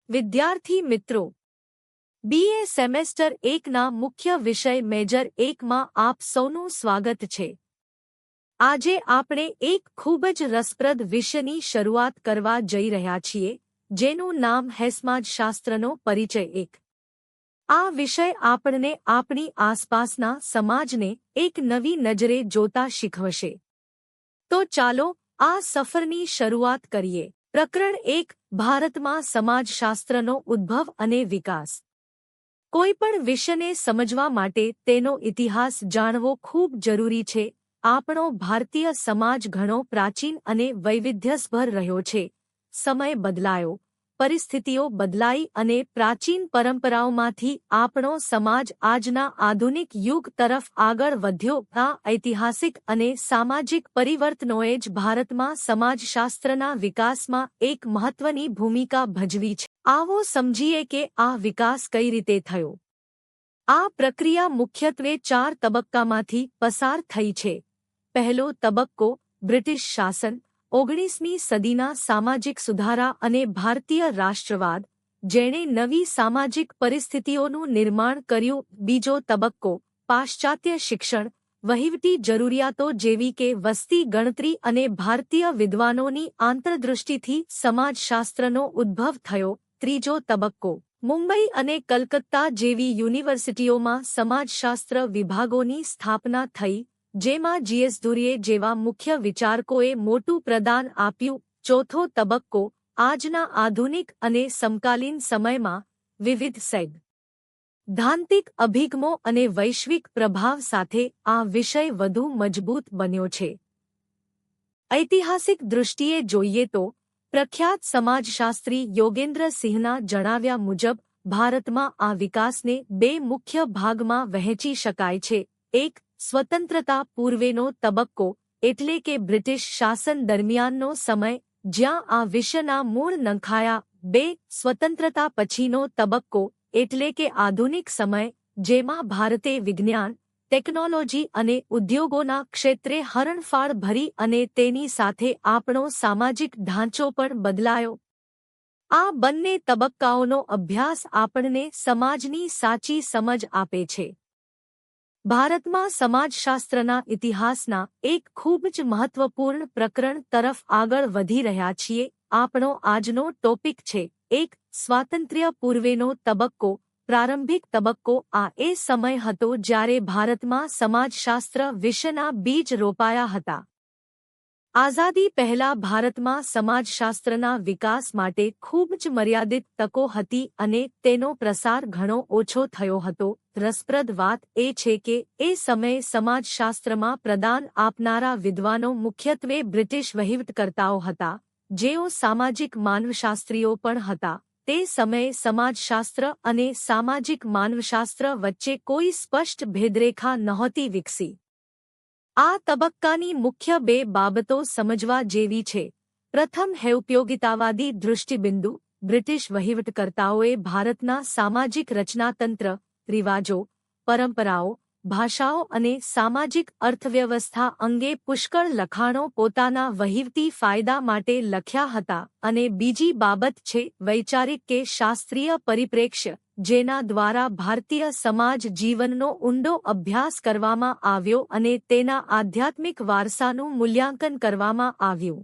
વિદ્યાર્થી મિત્રો, BA semester 1ના મુખ્ય વિષય મેજર 1માં આપ સૌનું સ્વાગત છે। આજે આપણે એક ખૂબ જ રસપ્રદ વિષયની શરૂઆત કરવા જઈ રહ્યા છીએ, જેનું નામ સમાજશાસ્ત્રનો પરિચય 1। આ વિષય આપણને આપણી આસપાસના સમાજને એક નવી નજરે જોતા શીખવશે। તો ચાલો આ સફરની શરૂઆત કરીએ। પ્રકરણ 1, ભારતમાં સમાજશાસ્ત્રનો ઉદ્ભવ અને વિકાસ। કોઈપણ વિષયને સમજવા માટે તેનો ઇતિહાસ જાણવો ખૂબ જરૂરી છે। આપણો ભારતીય સમાજ ઘણો પ્રાચીન અને વૈવિધ્યસભર રહ્યો છે। સમય બદલાયો, પરિસ્થિતિઓ બદલાઈ અને પ્રાચીન પરંપરાઓમાંથી આપણો સમાજ આજના આધુનિક યુગ તરફ આગળ વધ્યો। આ ઐતિહાસિક અને સામાજિક પરિવર્તનોએ જ ભારતમાં સમાજશાસ્ત્રના વિકાસમાં એક મહત્વની ભૂમિકા ભજવી છે। આવો સમજીએ કે આ વિકાસ કઈ રીતે થયો। આ પ્રક્રિયા મુખ્યત્વે 4 તબક્કામાંથી પસાર થઈ છે। પહેલો તબક્કો બ્રિટિશ શાસન, 19મી સદીના સામાજિક સુધારા અને ભારતીય રાષ્ટ્રવાદ, જેણે નવી સામાજિક પરિસ્થિતિઓનું નિર્માણ કર્યું। બીજો તબક્કો પાશ્ચાત્ય શિક્ષણ, વહીવટી જરૂરિયાતો જેવી કે વસ્તી ગણતરી અને ભારતીય વિદ્વાનોની આંતરદૃષ્ટિથી સમાજશાસ્ત્રનો ઉદ્ભવ થયો। ત્રીજો તબક્કો મુંબઈ અને કલકત્તા જેવી યુનિવર્સિટીઓમાં સમાજશાસ્ત્ર વિભાગોની સ્થાપના થઈ, જેમાં જીએસ ધુરીએ જેવા મુખ્ય વિચારકોએ મોટું પ્રદાન આપ્યું। ચોથો તબક્કો આજના આધુનિક અને સમકાલીન સમયમાં વિવિધ સૈદ્ધાંતિક અભિગમો અને વૈશ્વિક પ્રભાવ સાથે આ વિષય વધુ મજબૂત બન્યો છે। ઐતિહાસિક દૃષ્ટિએ જોઈએ તો પ્રખ્યાત સમાજશાસ્ત્રી યોગેન્દ્ર સિંહના જણાવ્યા મુજબ ભારતમાં આ વિકાસને 2 મુખ્ય ભાગમાં વહેંચી શકાય છે। એક સ્વતંત્રતા પૂર્વેનો તબક્કો એટલે કે બ્રિટિશ શાસન દરમિયાનનો સમય, જ્યાં આ વિષયના મૂળ નંખાયા। 2 સ્વતંત્રતા પછીનો તબક્કો એટલે કે આધુનિક સમય, જેમાં ભારતે વિજ્ઞાન, ટેકનોલોજી અને ઉદ્યોગોના ક્ષેત્રે હરણફાળ ભરી અને તેની સાથે આપણો સામાજિક ઢાંચો પણ બદલાયો। આ બંને તબક્કાઓનો અભ્યાસ આપણને સમાજની સાચી સમજ આપે છે। ભારતમાં સમાજશાસ્ત્રના ઇતિહાસના એક ખૂબ જ મહત્વપૂર્ણ પ્રકરણ તરફ આગળ વધી રહ્યા છીએ। આપણો આજનો ટોપિક છે 1 સ્વાતંત્ર્ય પૂર્વેનો તબક્કો। પ્રારંભિક તબક્કો આ એ સમય હતો જ્યારે ભારતમાં સમાજશાસ્ત્ર વિષયના બીજ રોપાયા હતા। આઝાદી પહેલા ભારતમાં સમાજશાસ્ત્રના વિકાસ માટે ખૂબ જ મર્યાદિત તકો હતી અને તેનો પ્રસાર ઘણો ઓછો થયો હતો। રસપ્રદ વાત એ છે કે એ સમયે સમાજશાસ્ત્રમાં પ્રદાન આપનારા વિદ્વાનો મુખ્યત્વે બ્રિટિશ વહીવટકર્તાઓ હતા, જેઓ સામાજિક માનવશાસ્ત્રીઓ પણ હતા। તે સમયે સમાજશાસ્ત્ર અને સામાજિક માનવશાસ્ત્ર વચ્ચે કોઈ સ્પષ્ટ ભેદરેખા નહોતી વિકસી। આ તબક્કાની મુખ્ય 2 બાબતો સમજવા જેવી છે। પ્રથમ ઉપયોગિતાવાદી દૃષ્ટિબિંદુ। બ્રિટિશ વહીવટકર્તાઓએ ભારતના સામાજિક રચનાતંત્ર, રિવાજો, પરંપરાઓ, ભાષાઓ અને સામાજિક અર્થવ્યવસ્થા અંગે પુષ્કળ લખાણો પોતાના વહીવટી ફાયદા માટે લખ્યા હતા। અને બીજી બાબત છે વૈચારિક કે શાસ્ત્રીય પરિપ્રેક્ષ્ય, જેના દ્વારા ભારતીય સમાજ જીવનનો ઊંડો અભ્યાસ કરવામાં આવ્યો અને તેના આધ્યાત્મિક વારસાનું મૂલ્યાંકન કરવામાં આવ્યું।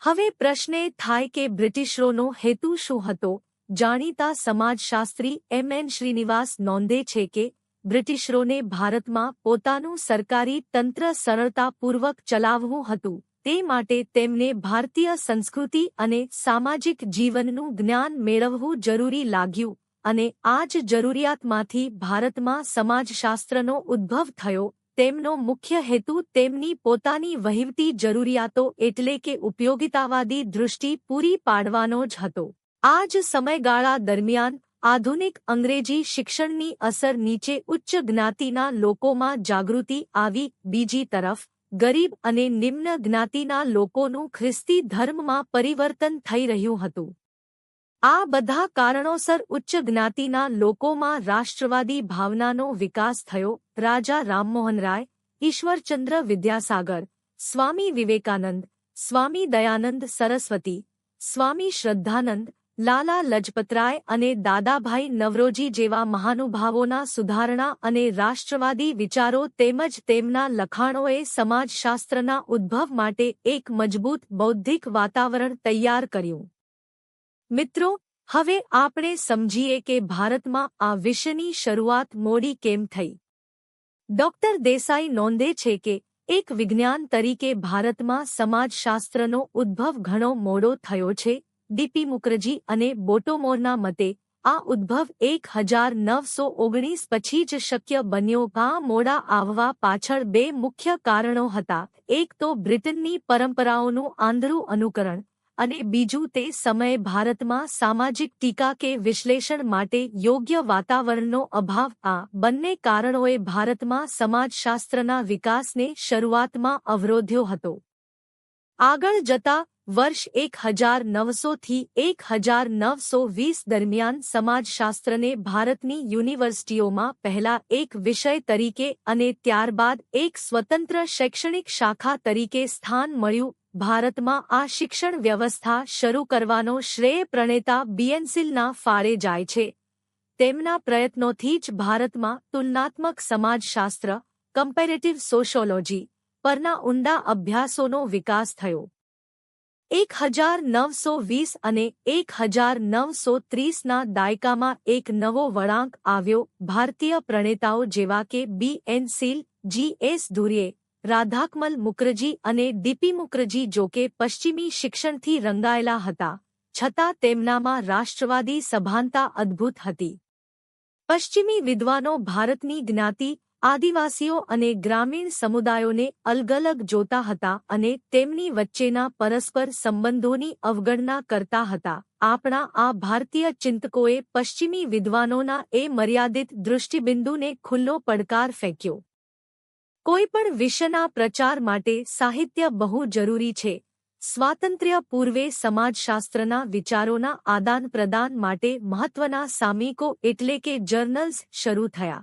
હવે પ્રશ્ન એ થાય કે બ્રિટિશરોનો હેતુ શું હતો। જાણીતા સમાજશાસ્ત્રી એમ.એન. શ્રીનિવાસ નોંધે છે કે બ્રિટિશરોને ભારતમાં પોતાનું સરકારી તંત્ર સરળતાપૂર્વક ચલાવવું હતું। તે માટે તેમને ભારતીય સંસ્કૃતિ અને સામાજિક જીવનનું જ્ઞાન મેળવવું જરૂરી લાગ્યું અને આ જ જરૂરિયાતમાંથી ભારતમાં સમાજશાસ્ત્રનો ઉદ્ભવ થયો। તેમનો મુખ્ય હેતુ તેમની પોતાની વહીવટી જરૂરિયાતો એટલે કે ઉપયોગિતાવાદી દૃષ્ટિ પૂરી પાડવાનો જ હતો। આ જ સમયગાળા દરમિયાન આધુનિક અંગ્રેજી શિક્ષણની અસર નીચે ઉચ્ચ જ્ઞાતિના લોકોમાં જાગૃતિ આવી। બીજી તરફ ગરીબ અને નિમ્ન જ્ઞાતિના લોકોનું ખ્રિસ્તી ધર્મમાં પરિવર્તન થઈ રહ્યું હતું। આ બધા કારણોસર ઉચ્ચ જ્ઞાતિના લોકોમાં રાષ્ટ્રવાદી ભાવનાનો વિકાસ થયો। રાજા રામમોહન રાય, ઈશ્વરચંદ્ર વિદ્યાસાગર, સ્વામી વિવેકાનંદ, સ્વામી દયાનંદ સરસ્વતી, સ્વામી શ્રદ્ધાનંદ, લાલા લજપતરાય અને દાદાભાઈ નવરોજી જેવા મહાનુભાવોના સુધારણા અને રાષ્ટ્રવાદી વિચારો તેમજ તેમના લખાણોએ સમાજશાસ્ત્રના ઉદ્ભવ માટે એક મજબૂત બૌદ્ધિક વાતાવરણ તૈયાર કર્યું. મિત્રો, હવે આપણે સમજીએ કે ભારતમાં આ વિષયની શરૂઆત મોડી કેમ થઈ. ડોક્ટર દેસાઈ નોંધે છે કે એક વિજ્ઞાન તરીકે ભારતમાં સમાજશાસ્ત્રનો ઉદ્ભવ ઘણો મોડો થયો છે. ડીપી મુખર્જી અને બોટોમોરના મતે આ ઉદ્ભવ 1919 પછી જ શક્ય બન્યો. આ મોડા આવવા પાછળ બે મુખ્ય કારણો હતા. એક તો બ્રિટનની પરંપરાઓનું આંધળું અનુકરણ અને બીજું તે સમયે ભારતમાં સામાજિક ટીકા કે વિશ્લેષણ માટે યોગ્ય વાતાવરણનો અભાવ. આ બંને કારણોએ ભારતમાં સમાજશાસ્ત્રના વિકાસને શરૂઆતમાં અવરોધ્યો હતો. આગળ જતા વર્ષ 1900 થી 1920 દરમિયાન સમાજશાસ્ત્રને ભારતની યુનિવર્સિટીઓમાં પહેલા એક વિષય તરીકે અને ત્યારબાદ એક સ્વતંત્ર શૈક્ષણિક શાખા તરીકે સ્થાન મળ્યું. ભારતમાં આ શિક્ષણ વ્યવસ્થા શરૂ કરવાનો શ્રેય પ્રણેતા બીએનસીલના ફાળે જાય છે. તેમના પ્રયત્નોથી જ ભારતમાં તુલનાત્મક સમાજશાસ્ત્ર કમ્પેરેટિવ સોશિયોલોજી પરના ઊંડા અભ્યાસોનો વિકાસ થયો. 1920 અને 1930ના દાયકામાં એક નવો વળાંક આવ્યો. ભારતીય પ્રણેતાઓ જેવા કે બી.એન. સીલ, જી.એસ. ધુર્વે, રાધાકમલ મુખર્જી અને ડીપી મુખર્જી જોકે પશ્ચિમી શિક્ષણથી રંગાયેલા હતા, છતાં તેમનામાં રાષ્ટ્રવાદી સભાનતા અદ્ભુત હતી. પશ્ચિમી વિદ્વાનો ભારતની જ્ઞાતિ, આદિવાસીઓ અને ગ્રામીણ સમુદાયોને અલગ-અલગ જોતા હતા અને તેમની વચ્ચેના પરસ્પર સંબંધોની અવગણના કરતા હતા. આપણા આ ભારતીય ચિંતકોએ પશ્ચિમી વિદ્વાનોના એ મર્યાદિત દૃષ્ટિબિંદુને ખુલ્લો પડકાર ફેંક્યો. કોઈપણ વિષયના પ્રચાર માટે સાહિત્ય બહુ જરૂરી છે. સ્વાતંત્ર્ય પૂર્વે સમાજશાસ્ત્રના વિચારોના આદાનપ્રદાન માટે મહત્વના સામયિકો એટલે કે જર્નલ્સ શરૂ થયા.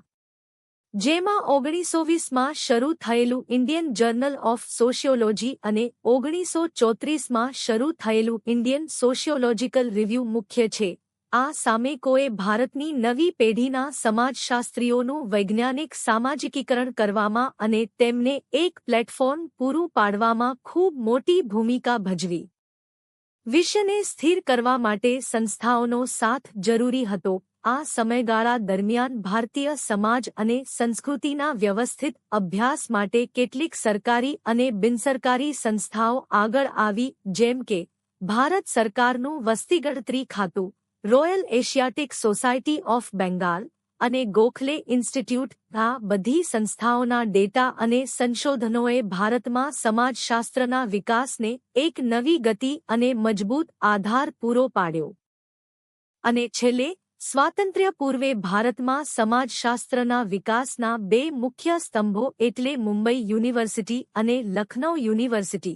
જેમાં 1920માં શરૂ થયેલું ઇન્ડિયન જર્નલ ઓફ સોશિયોલોજી અને 1934માં શરૂ થયેલું ઇન્ડિયન સોશિયોલોજીકલ રિવ્યૂ મુખ્ય છે. આ સામયિકોએ ભારતની નવી પેઢીના સમાજશાસ્ત્રીઓનું વૈજ્ઞાનિક સામાજિકીકરણ કરવામાં અને તેમને એક પ્લેટફોર્મ પૂરું પાડવામાં ખૂબ મોટી ભૂમિકા ભજવી. વિષયને સ્થિર કરવા માટે સંસ્થાઓનો સાથ જરૂરી હતો. આ સમયગાળા દરમિયાન ભારતીય સમાજ અને સંસ્કૃતિના વ્યવસ્થિત અભ્યાસ માટે કેટલીક સરકારી અને બિનસરકારી સંસ્થાઓ આગળ આવી, જેમ કે ભારત સરકારનું વસ્તીગણતરી ખાતું, royal Asiatic society of Bengal અને ગોખલે ઇન્સ્ટિટ્યૂટ. આ બધી સંસ્થાઓના ડેટા અને સંશોધનોએ ભારતમાં સમાજશાસ્ત્રના વિકાસને એક નવી ગતિ અને મજબૂત આધાર પૂરો પાડ્યો. અને છેલ્લે સ્વાતંત્ર્ય પૂર્વે ભારતમાં સમાજશાસ્ત્રના વિકાસના બે મુખ્ય સ્તંભો એટલે મુંબઈ યુનિવર્સિટી અને લખનૌ યુનિવર્સિટી.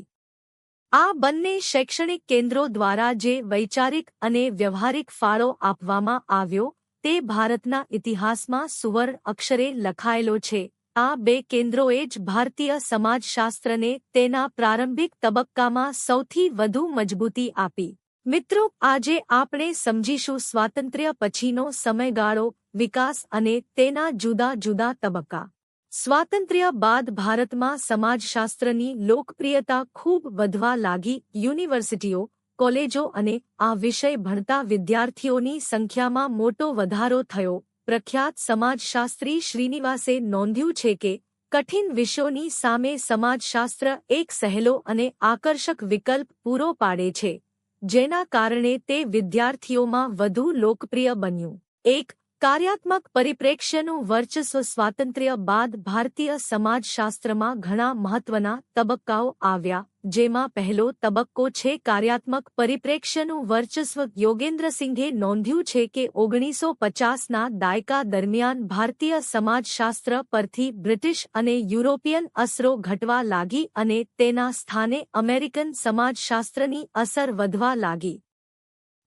આ બંને શૈક્ષણિક કેન્દ્રો દ્વારા જે વૈચારિક અને વ્યવહારિક ફાળો આપવામાં આવ્યો તે ભારતના ઇતિહાસમાં સુવર્ણ અક્ષરે લખાયેલો છે. આ બે કેન્દ્રોએ જ ભારતીય સમાજશાસ્ત્રને તેના પ્રારંભિક તબક્કામાં સૌથી વધુ મજબૂતી આપી. મિત્રો, આજે આપણે સમજીશું સ્વાતંત્ર્ય પછીનો સમયગાળો, વિકાસ અને તેના જુદા જુદા તબક્કા. સ્વાતંત્ર્ય બાદ ભારતમાં સમાજશાસ્ત્રની લોકપ્રિયતા ખૂબ વધવા લાગી. યુનિવર્સિટીઓ, કોલેજો અને આ વિષય ભણતા વિદ્યાર્થીઓની સંખ્યામાં મોટો વધારો થયો. પ્રખ્યાત સમાજશાસ્ત્રી શ્રીનિવાસે નોંધ્યું છે કે કઠિન વિષયોની સામે સમાજશાસ્ત્ર એક સહેલો અને આકર્ષક વિકલ્પ પૂરો પાડે છે, જેના કારણે તે વિદ્યાર્થીઓમાં વધુ લોકપ્રિય બન્યું. એક કાર્યાત્મક પરિપ્રેક્ષ્યનું વર્ચસ્વ. સ્વાતંત્ર્ય બાદ ભારતીય સમાજશાસ્ત્રમાં ઘણા મહત્વના તબક્કાઓ આવ્યા, જેમાં પહેલો તબક્કો છે કાર્યાત્મક પરિપ્રેક્ષ્યનું વર્ચસ્વ. યોગેન્દ્રસિંઘે નોંધ્યું છે કે 1950ના દાયકા દરમિયાન ભારતીય સમાજશાસ્ત્ર પરથી બ્રિટિશ અને યુરોપિયન અસરો ઘટવા લાગી અને તેના સ્થાને અમેરિકન સમાજશાસ્ત્રની અસર વધવા લાગી.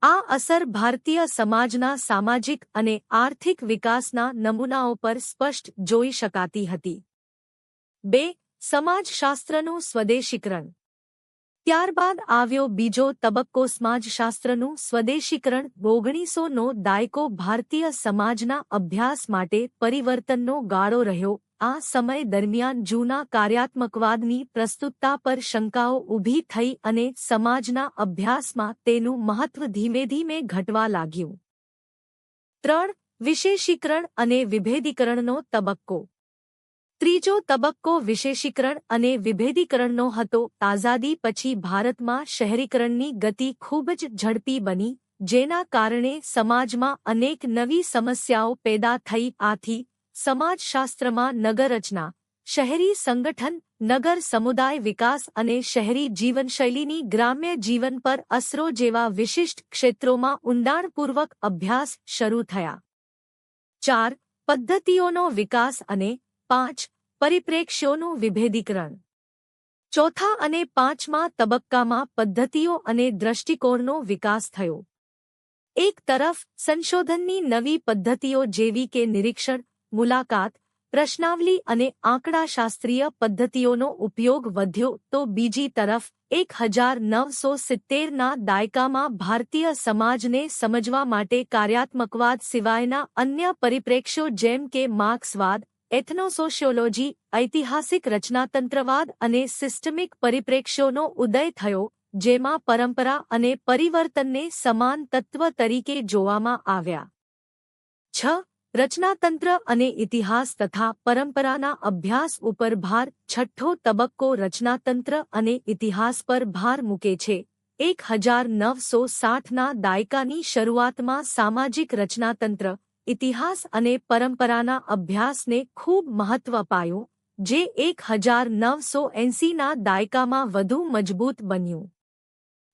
આ અસર ભારતીય સમાજના સામાજિક અને આર્થિક વિકાસના નમૂનાઓ પર સ્પષ્ટ જોઈ શકાતી હતી. 2. સમાજશાસ્ત્રનું સ્વદેશીકરણ. ત્યારબાદ આવ્યો બીજો તબક્કો સમાજશાસ્ત્રનું સ્વદેશીકરણ. 1900નો દાયકો ભારતીય સમાજના અભ્યાસ માટે પરિવર્તનનો ગાળો રહ્યો. આ સમય દરમિયાન જૂના કાર્યાત્મકવાદની પ્રસ્તુતતા પર શંકાઓ ઊભી થઈ અને સમાજના અભ્યાસમાં તેનું મહત્વ ધીમે ધીમે ઘટવા લાગ્યું. 3. વિશેષીકરણ અને વિભેદીકરણનો તબક્કો. ત્રીજો તબક્કો વિશેષીકરણ અને વિભેદીકરણનો હતો. આઝાદી પછી ભારતમાં શહેરીકરણની ગતિ ખૂબ જ ઝડપી બની, જેના કારણે સમાજમાં અનેક નવી સમસ્યાઓ પેદા થઈ. આથી સમાજશાસ્ત્રમાં નગરરચના, શહેરી સંગઠન, નગર સમુદાય વિકાસ અને શહેરી જીવનશૈલીની ગ્રામ્ય જીવન પર અસરો જેવા વિશિષ્ટ ક્ષેત્રોમાં ઊંડાણપૂર્વક અભ્યાસ શરૂ થયા. 4. પદ્ધતિઓનો વિકાસ અને 5. પરિપ્રેક્ષ્યોનું વિભેદીકરણ. ચોથા અને પાંચમા તબક્કામાં પદ્ધતિઓ અને દ્રષ્ટિકોણનો વિકાસ થયો. એક તરફ સંશોધનની નવી પદ્ધતિઓ જેવી કે નિરીક્ષણ, મુલાકાત, પ્રશ્નાવલી અને આંકડાશાસ્ત્રીય પદ્ધતિઓનો ઉપયોગ વધ્યો તો બીજી તરફ 1970ના દાયકામાં ભારતીય સમાજને સમજવા માટે કાર્યાત્મકવાદ સિવાયના અન્ય પરિપ્રેક્ષ્યો જેમ કે માર્ક્સવાદ, એથનોસોશિયોલોજી, ઐતિહાસિક રચનાતંત્રવાદ અને સિસ્ટમિક પરિપ્રેક્ષ્યોનો ઉદય થયો, જેમાં પરંપરા અને પરિવર્તનને સમાન તત્વ તરીકે જોવામાં આવ્યા. 6. રચનાતંત્ર અને ઇતિહાસ તથા પરંપરાના અભ્યાસ ઉપર ભાર. છઠ્ઠો તબક્કો રચનાતંત્ર અને ઇતિહાસ પર ભાર મૂકે છે. 1960ના દાયકાની શરૂઆતમાં સામાજિક રચનાતંત્ર, ઇતિહાસ અને પરંપરાના અભ્યાસને ખૂબ મહત્વ અપાયું, જે 1980ના દાયકામાં વધુ મજબૂત બન્યું.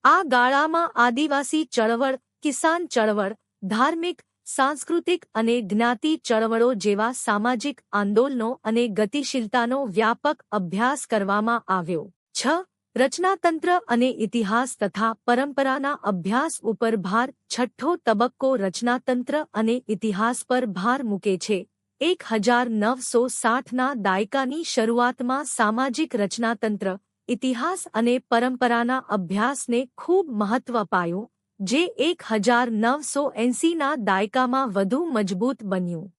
આ ગાળામાં આદિવાસી ચળવળ, કિસાન ચળવળ, ધાર્મિક, સાંસ્કૃતિક અને જ્ઞાતિ ચળવળો જેવા સામાજિક આંદોલનો અને ગતિશીલતાનો વ્યાપક અભ્યાસ કરવામાં આવ્યો. 6. રચનાતંત્ર અને ઇતિહાસ તથા પરંપરાના અભ્યાસ ઉપર ભાર. છઠ્ઠો તબક્કો રચનાતંત્ર અને ઇતિહાસ પર ભાર મૂકે છે. 1960ના દાયકાની શરૂઆતમાં સામાજિક રચનાતંત્ર, ઇતિહાસ અને પરંપરાના અભ્યાસને ખૂબ મહત્વ અપાયું, જે 1980ના દાયકામાં વધુ મજબૂત બન્યું.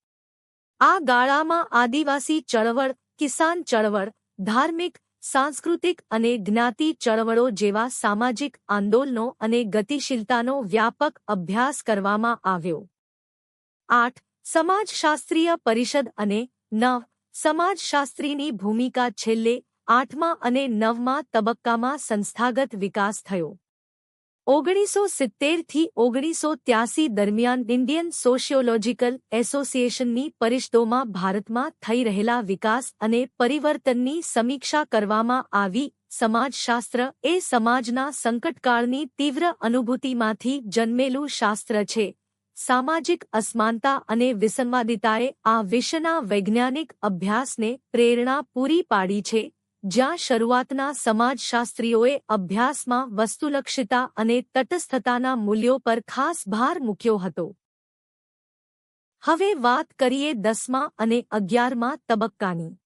આ ગાળામાં આદિવાસી ચળવળ, કિસાન ચળવળ, ધાર્મિક, સાંસ્કૃતિક અને જ્ઞાતિ ચળવળો જેવા સામાજિક આંદોલનો અને ગતિશીલતાનો વ્યાપક અભ્યાસ કરવામાં આવ્યો. 8. સમાજશાસ્ત્રીય પરિષદ અને 9. સમાજશાસ્ત્રીની ભૂમિકા. છેલ્લે 8મા અને 9મા તબક્કામાં સંસ્થાગત વિકાસ થયો. 1970થી 1983 દરમિયાન ઇન્ડિયન સોશિયોલોજીકલ એસોસિએશનની પરિષદોમાં ભારતમાં થઈ રહેલા વિકાસ અને પરિવર્તનની સમીક્ષા કરવામાં આવી. સમાજશાસ્ત્ર એ સમાજના સંકટકાળની તીવ્ર અનુભૂતિમાંથી જન્મેલું શાસ્ત્ર છે. સામાજિક અસમાનતા અને વિસંવાદિતાએ આ વિષયના વૈજ્ઞાનિક અભ્યાસને પ્રેરણા પૂરી પાડી છે, જ્યાં શરૂઆતના સમાજશાસ્ત્રીઓએ અભ્યાસમાં વસ્તુલક્ષિતા અને તટસ્થતાના મૂલ્યો પર ખાસ ભાર મૂક્યો હતો. હવે વાત કરીએ 10મા અને 11મા તબક્કાની.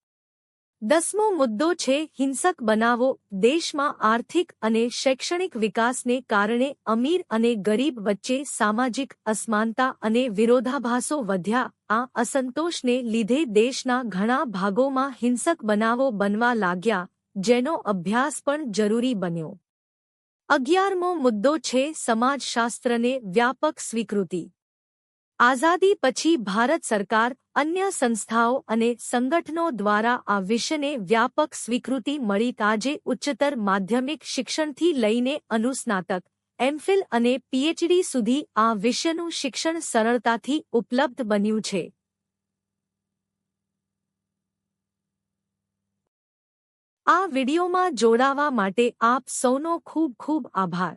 10મો મુદ્દો છે હિંસક બનાવો. દેશમાં આર્થિક અને શૈક્ષણિક વિકાસને કારણે અમીર અને ગરીબ વચ્ચે સામાજિક અસમાનતા અને વિરોધાભાસો વધ્યા. આ અસંતોષને લીધે દેશના ઘણા ભાગોમાં હિંસક બનાવો બનવા લાગ્યા, જેનો અભ્યાસ પણ જરૂરી બન્યો. 11મો મુદ્દો છે સમાજશાસ્ત્રને વ્યાપક સ્વીકૃતિ. આઝાદી પછી ભારત સરકાર, અન્ય સંસ્થાઓ અને સંગઠનો દ્વારા આ વિષયને વ્યાપક સ્વીકૃતિ મળી. આજે ઉચ્ચતર માધ્યમિક શિક્ષણથી લઈને અનુસ્નાતક, એમફિલ અને પીએચડી સુધી આ વિષયનું શિક્ષણ સરળતાથી ઉપલબ્ધ બન્યું છે. આ વિડિયોમાં જોડાવા માટે આપ સૌનો ખૂબ ખૂબ આભાર.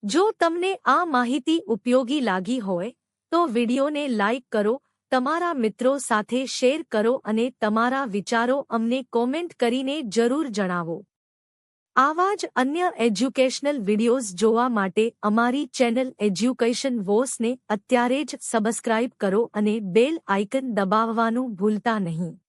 જો તમને આ માહિતી ઉપયોગી લાગી હોય તો વિડિયોને લાઇક કરો, તમારા મિત્રો સાથે શેર કરો અને તમારા વિચારો અમને કોમેન્ટ કરીને જરૂર જણાવો. આવા જ અન્ય એજ્યુકેશનલ વિડિયોઝ જોવા માટે અમારી ચેનલ એજ્યુકેશન વોસને અત્યારે જ સબસ્ક્રાઇબ કરો અને બેલ આઇકન દબાવવાનું ભૂલતા નહીં.